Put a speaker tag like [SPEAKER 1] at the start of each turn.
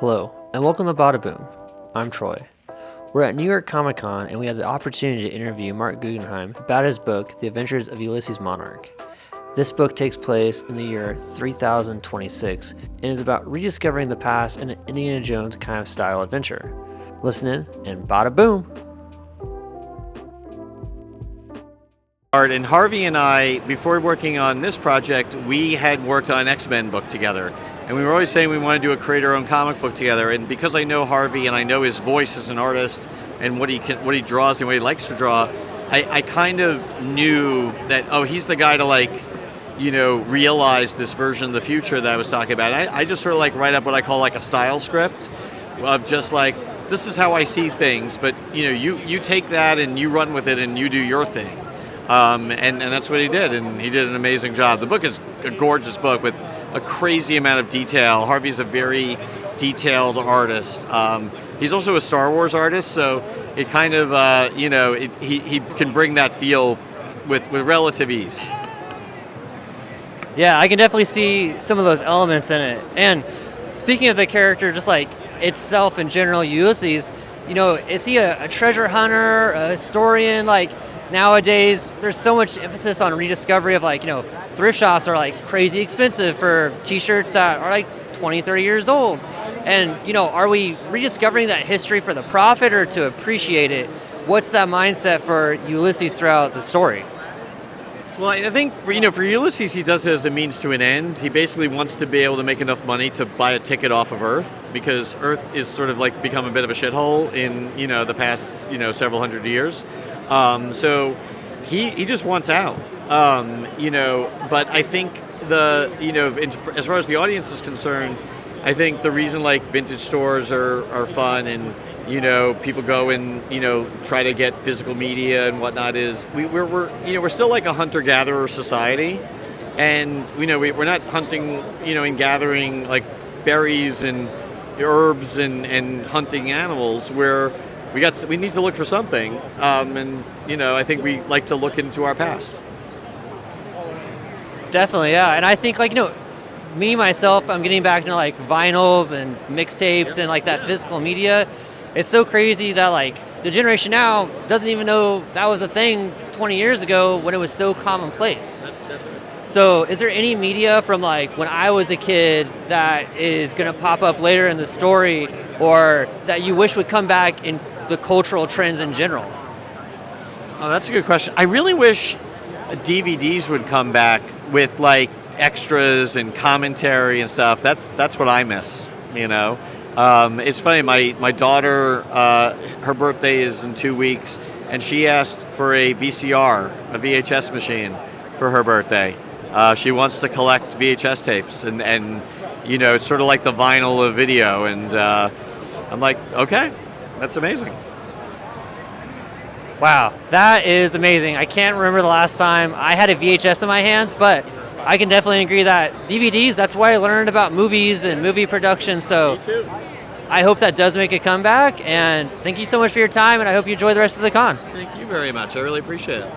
[SPEAKER 1] Hello, and welcome to Badaboom. I'm Troy. We're at New York Comic Con, and we had the opportunity to interview Marc Guggenheim about his book, The Adventures of Ulysses Monarch. This book takes place in the year 3026 and is about rediscovering the past in an Indiana Jones kind of style adventure. Listen in, and Badaboom!
[SPEAKER 2] And Harvey and I, before working on this project, we had worked on an X-Men book together. And we were always saying we want to do a create-our-own comic book together. And because I know Harvey and I know his voice as an artist and what he draws and what he likes to draw, I kind of knew that, he's the guy to realize this version of the future that I was talking about. And I just sort of write up what I call a style script of just this is how I see things, but you take that and you run with it and you do your thing. And that's what he did, and he did an amazing job. The book is a gorgeous book with a crazy amount of detail. Harvey's a very detailed artist. He's also a Star Wars artist, so it kind of, he can bring that feel with relative ease.
[SPEAKER 1] Yeah, I can definitely see some of those elements in it. And speaking of the character, just itself in general, Ulysses, is he a treasure hunter, a historian? Nowadays, there's so much emphasis on rediscovery of thrift shops are crazy expensive for t-shirts that are 20, 30 years old. And, are we rediscovering that history for the profit or to appreciate it? What's that mindset for Ulysses throughout the story?
[SPEAKER 2] Well, I think, for Ulysses, he does it as a means to an end. He basically wants to be able to make enough money to buy a ticket off of Earth, because Earth is sort of become a bit of a shithole in, the past, several hundred years. So he just wants out, but I think as far as the audience is concerned, I think the reason vintage stores are fun and, people go and, try to get physical media and whatnot is we're still a hunter-gatherer society, and, we're not hunting, and gathering berries and herbs and hunting animals. We need to look for something, and I think we like to look into our past.
[SPEAKER 1] Definitely, yeah. And I think me myself, I'm getting back into vinyls and mixtapes and that physical media. It's so crazy that the generation now doesn't even know that was a thing 20 years ago when it was so commonplace. So is there any media from when I was a kid that is going to pop up later in the story, or that you wish would come back in the cultural trends in general?
[SPEAKER 2] Oh, that's a good question. I really wish DVDs would come back with extras and commentary and stuff. That's what I miss. It's funny. My daughter, her birthday is in 2 weeks, and she asked for a VCR, a VHS machine, for her birthday. She wants to collect VHS tapes, and it's sort of like the vinyl of video. And I'm like, okay. That's amazing. Wow,
[SPEAKER 1] that is amazing. I can't remember the last time I had a VHS in my hands, but I can definitely agree that DVDs, that's why I learned about movies and movie production. So
[SPEAKER 2] me too.
[SPEAKER 1] I hope that does make a comeback, and thank you so much for your time, and I hope you enjoy the rest of the con.
[SPEAKER 2] Thank you very much. I really appreciate it.